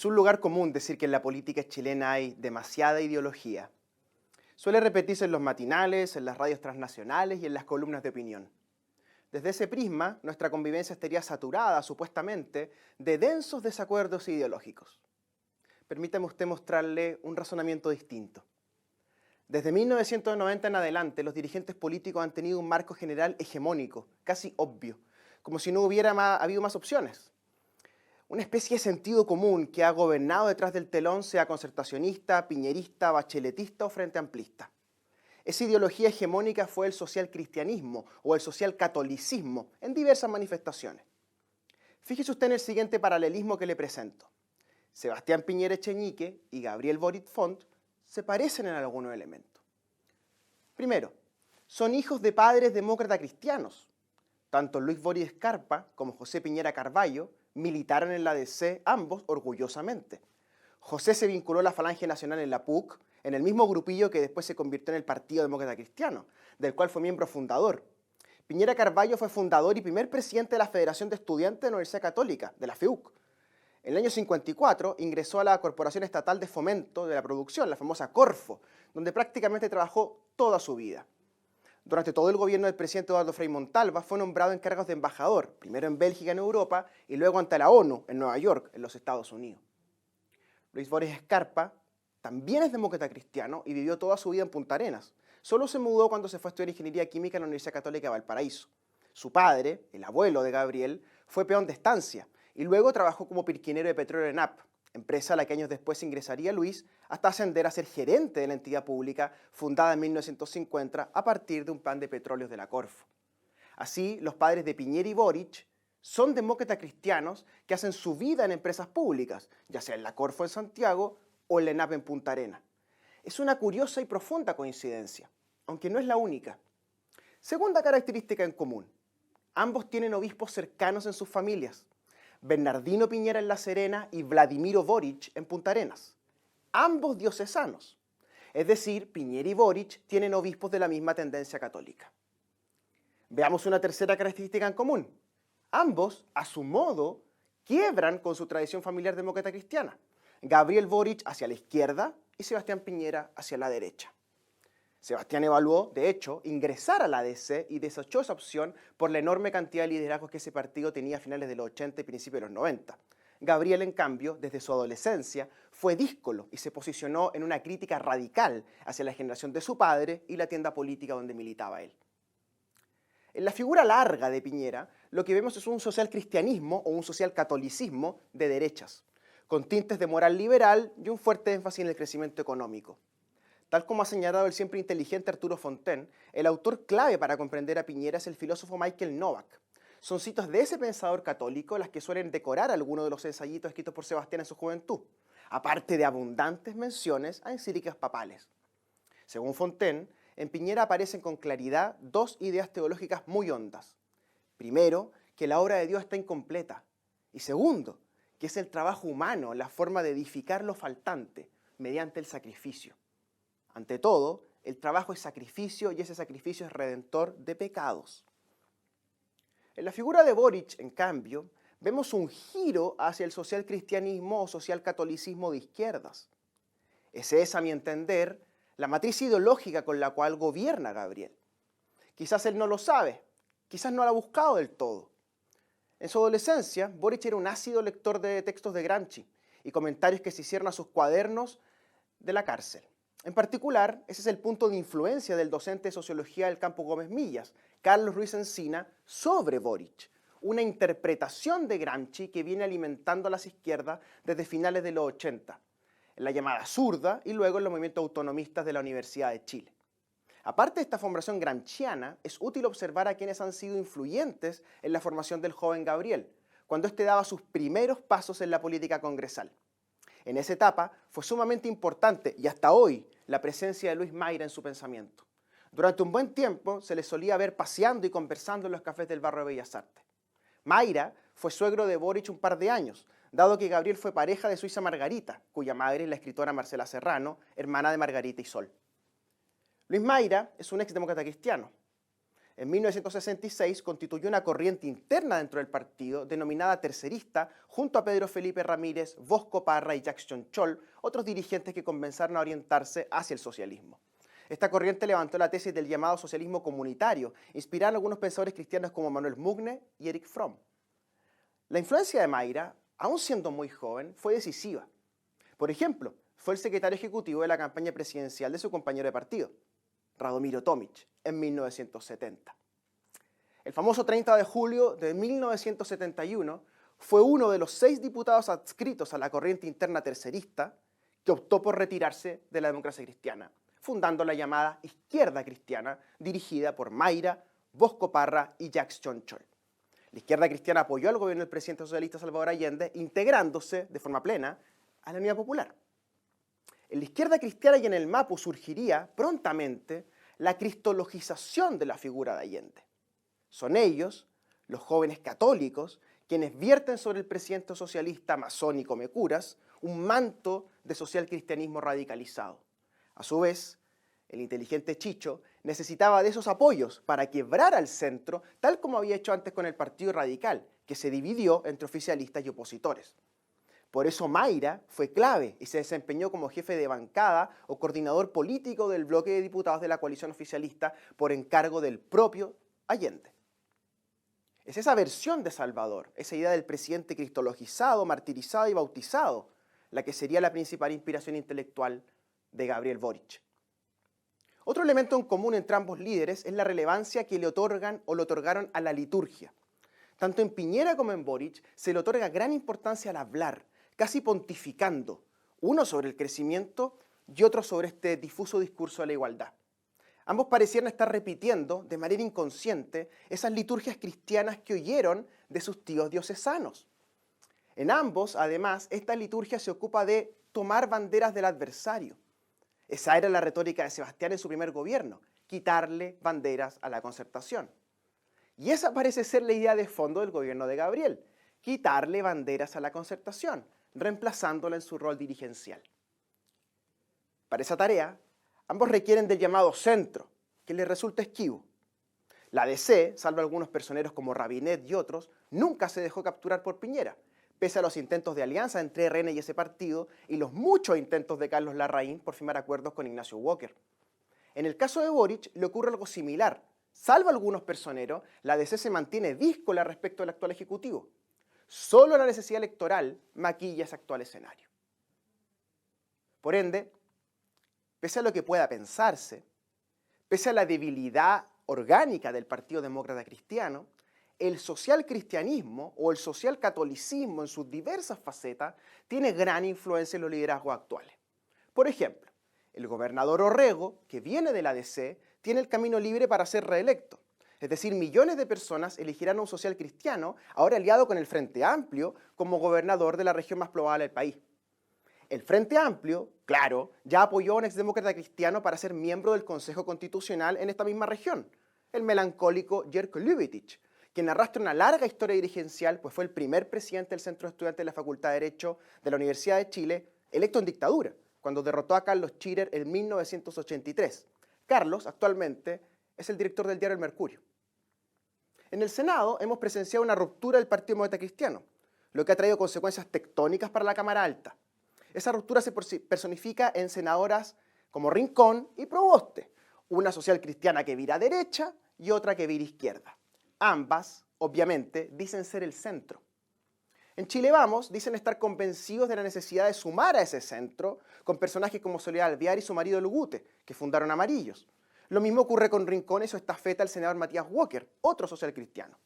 Es un lugar común decir que en la política chilena hay demasiada ideología. Suele repetirse en los matinales, en las radios transnacionales y en las columnas de opinión. Desde ese prisma, nuestra convivencia estaría saturada, supuestamente, de densos desacuerdos ideológicos. Permítame usted mostrarle un razonamiento distinto. Desde 1990 en adelante, los dirigentes políticos han tenido un marco general hegemónico, casi obvio, como si no hubiera habido más opciones. Una especie de sentido común que ha gobernado detrás del telón, sea concertacionista, piñerista, bacheletista o frente amplista. Esa ideología hegemónica fue el social cristianismo o el social catolicismo en diversas manifestaciones. Fíjese usted en el siguiente paralelismo que le presento. Sebastián Piñera Echeñique y Gabriel Boric Font se parecen en algunos elementos. Primero, son hijos de padres demócratas cristianos. Tanto Luis Boric Escarpa como José Piñera Carballo militaron en la DC, ambos orgullosamente. José se vinculó a la Falange Nacional en la PUC, en el mismo grupillo que después se convirtió en el Partido Demócrata Cristiano, del cual fue miembro fundador. Piñera Carballo fue fundador y primer presidente de la Federación de Estudiantes de la Universidad Católica, de la FEUC. En el año 54 ingresó a la Corporación Estatal de Fomento de la Producción, la famosa Corfo, donde prácticamente trabajó toda su vida. Durante todo el gobierno del presidente Eduardo Frei Montalva fue nombrado en cargos de embajador, primero en Bélgica, en Europa, y luego ante la ONU, en Nueva York, en los Estados Unidos. Luis Boric Escarpa también es demócrata cristiano y vivió toda su vida en Punta Arenas. Solo se mudó cuando se fue a estudiar Ingeniería Química en la Universidad Católica de Valparaíso. Su padre, el abuelo de Gabriel, fue peón de estancia y luego trabajó como pirquinero de petróleo en ENAP, empresa a la que años después ingresaría Luis hasta ascender a ser gerente de la entidad pública fundada en 1950 a partir de un plan de petróleos de la Corfo. Así, los padres de Piñera y Boric son demócratas cristianos que hacen su vida en empresas públicas, ya sea en la Corfo en Santiago o en la ENAP en Punta Arenas. Es una curiosa y profunda coincidencia, aunque no es la única. Segunda característica en común. Ambos tienen obispos cercanos en sus familias. Bernardino Piñera en La Serena y Vladimiro Boric en Punta Arenas. Ambos diocesanos. Es decir, Piñera y Boric tienen obispos de la misma tendencia católica. Veamos una tercera característica en común. Ambos, a su modo, quiebran con su tradición familiar demócrata cristiana. Gabriel Boric hacia la izquierda y Sebastián Piñera hacia la derecha. Sebastián evaluó, de hecho, ingresar a la DC y desechó esa opción por la enorme cantidad de liderazgos que ese partido tenía a finales de los 80 y principios de los 90. Gabriel, en cambio, desde su adolescencia, fue díscolo y se posicionó en una crítica radical hacia la generación de su padre y la tienda política donde militaba él. En la figura larga de Piñera, lo que vemos es un social cristianismo o un social catolicismo de derechas, con tintes de moral liberal y un fuerte énfasis en el crecimiento económico. Tal como ha señalado el siempre inteligente Arturo Fontaine, el autor clave para comprender a Piñera es el filósofo Michael Novak. Son citas de ese pensador católico las que suelen decorar algunos de los ensayitos escritos por Sebastián en su juventud, aparte de abundantes menciones a encíclicas papales. Según Fontaine, en Piñera aparecen con claridad dos ideas teológicas muy hondas. Primero, que la obra de Dios está incompleta. Y segundo, que es el trabajo humano la forma de edificar lo faltante mediante el sacrificio. Ante todo, el trabajo es sacrificio y ese sacrificio es redentor de pecados. En la figura de Boric, en cambio, vemos un giro hacia el social cristianismo o social catolicismo de izquierdas. Ese es, a mi entender, la matriz ideológica con la cual gobierna Gabriel. Quizás él no lo sabe, quizás no lo ha buscado del todo. En su adolescencia, Boric era un ácido lector de textos de Gramsci y comentarios que se hicieron a sus cuadernos de la cárcel. En particular, ese es el punto de influencia del docente de sociología del Campo Gómez Millas, Carlos Ruiz Encina, sobre Boric, una interpretación de Gramsci que viene alimentando a las izquierdas desde finales de los 80, en la llamada zurda y luego en los movimientos autonomistas de la Universidad de Chile. Aparte de esta formación gramsciana, es útil observar a quienes han sido influyentes en la formación del joven Gabriel, cuando éste daba sus primeros pasos en la política congresal. En esa etapa fue sumamente importante, y hasta hoy, la presencia de Luis Mayra en su pensamiento. Durante un buen tiempo se le solía ver paseando y conversando en los cafés del barrio de Bellas Artes. Mayra fue suegro de Boric un par de años, dado que Gabriel fue pareja de su hija Margarita, cuya madre es la escritora Marcela Serrano, hermana de Margarita y Sol. Luis Mayra es un exdemócrata cristiano. en 1966 constituyó una corriente interna dentro del partido denominada tercerista junto a Pedro Felipe Ramírez, Bosco Parra y Jacques Chonchol, otros dirigentes que comenzaron a orientarse hacia el socialismo. Esta corriente levantó la tesis del llamado socialismo comunitario, inspirada en algunos pensadores cristianos como Manuel Mugne y Erich Fromm. La influencia de Mayra, aún siendo muy joven, fue decisiva. Por ejemplo, fue el secretario ejecutivo de la campaña presidencial de su compañero de partido, Radomiro Tomic, en 1970. El famoso 30 de julio de 1971 fue uno de los 6 diputados adscritos a la corriente interna tercerista que optó por retirarse de la democracia cristiana, fundando la llamada Izquierda Cristiana, dirigida por Mayra, Bosco Parra y Jacques Chonchol. La Izquierda Cristiana apoyó al gobierno del presidente socialista Salvador Allende, integrándose de forma plena a la Unidad Popular. En la Izquierda Cristiana y en el MAPU surgiría prontamente la cristologización de la figura de Allende. Son ellos, los jóvenes católicos, quienes vierten sobre el presidente socialista masónico Mecuras un manto de socialcristianismo radicalizado. A su vez, el inteligente Chicho necesitaba de esos apoyos para quebrar al centro, tal como había hecho antes con el Partido Radical, que se dividió entre oficialistas y opositores. Por eso Mayra fue clave y se desempeñó como jefe de bancada o coordinador político del bloque de diputados de la coalición oficialista por encargo del propio Allende. Es esa versión de Salvador, esa idea del presidente cristologizado, martirizado y bautizado, la que sería la principal inspiración intelectual de Gabriel Boric. Otro elemento en común entre ambos líderes es la relevancia que le otorgan o le otorgaron a la liturgia. Tanto en Piñera como en Boric se le otorga gran importancia al hablar, casi pontificando, uno sobre el crecimiento y otro sobre este difuso discurso de la igualdad. Ambos parecieran estar repitiendo de manera inconsciente esas liturgias cristianas que oyeron de sus tíos diocesanos. En ambos, además, esta liturgia se ocupa de tomar banderas del adversario. Esa era la retórica de Sebastián en su primer gobierno, quitarle banderas a la Concertación. Y esa parece ser la idea de fondo del gobierno de Gabriel, quitarle banderas a la Concertación, reemplazándola en su rol dirigencial. Para esa tarea, ambos requieren del llamado centro, que les resulta esquivo. La DC, salvo algunos personeros como Rabinet y otros, nunca se dejó capturar por Piñera, pese a los intentos de alianza entre RN y ese partido y los muchos intentos de Carlos Larraín por firmar acuerdos con Ignacio Walker. En el caso de Boric le ocurre algo similar. Salvo algunos personeros, la DC se mantiene díscola respecto al actual Ejecutivo. Solo la necesidad electoral maquilla ese actual escenario. Por ende, pese a lo que pueda pensarse, pese a la debilidad orgánica del Partido Demócrata Cristiano, el socialcristianismo o el socialcatolicismo en sus diversas facetas tiene gran influencia en los liderazgos actuales. Por ejemplo, el gobernador Orrego, que viene de la DC, tiene el camino libre para ser reelecto. Es decir, millones de personas elegirán a un socialcristiano, ahora aliado con el Frente Amplio, como gobernador de la región más poblada del país. El Frente Amplio, claro, ya apoyó a un exdemócrata cristiano para ser miembro del Consejo Constitucional en esta misma región, el melancólico Jerko Ljubicic, quien arrastra una larga historia dirigencial, pues fue el primer presidente del Centro de Estudiantes de la Facultad de Derecho de la Universidad de Chile, electo en dictadura, cuando derrotó a Carlos Schirer en 1983. Carlos, actualmente, es el director del diario El Mercurio. En el Senado hemos presenciado una ruptura del Partido Demócrata Cristiano, lo que ha traído consecuencias tectónicas para la Cámara Alta. Esa ruptura se personifica en senadoras como Rincón y Proboste, una social cristiana que vira a derecha y otra que vira a izquierda. Ambas, obviamente, dicen ser el centro. En Chile Vamos dicen estar convencidos de la necesidad de sumar a ese centro con personajes como Soledad Alvear y su marido Lugute, que fundaron Amarillos. Lo mismo ocurre con Rincón y su estafeta el senador Matías Walker, otro social cristiano.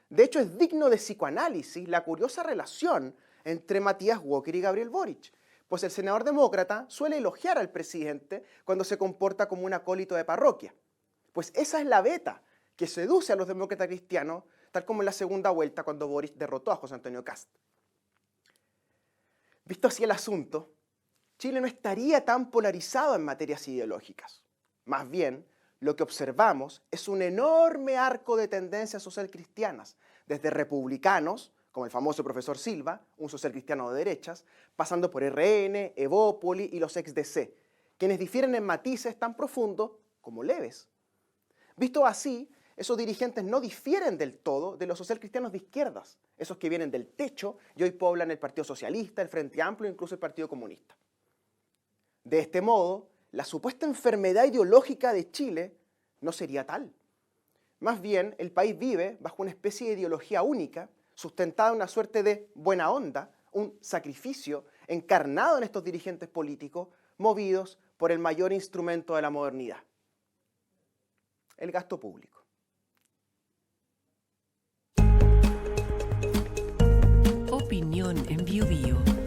De hecho, es digno de psicoanálisis la curiosa relación entre Matías Walker y Gabriel Boric, pues el senador demócrata suele elogiar al presidente cuando se comporta como un acólito de parroquia. Pues esa es la beta que seduce a los demócratas cristianos, tal como en la segunda vuelta cuando Boric derrotó a José Antonio Kast. Visto así el asunto, Chile no estaría tan polarizado en materias ideológicas. Más bien, lo que observamos es un enorme arco de tendencias socialcristianas, desde republicanos, como el famoso profesor Silva, un socialcristiano de derechas, pasando por RN, Evópoli y los ex-DC, quienes difieren en matices tan profundos como leves. Visto así, esos dirigentes no difieren del todo de los socialcristianos de izquierdas, esos que vienen del techo y hoy poblan el Partido Socialista, el Frente Amplio e incluso el Partido Comunista. De este modo, la supuesta enfermedad ideológica de Chile no sería tal. Más bien, el país vive bajo una especie de ideología única, sustentada en una suerte de buena onda, un sacrificio encarnado en estos dirigentes políticos, movidos por el mayor instrumento de la modernidad, el gasto público. Opinión en Bio Bio.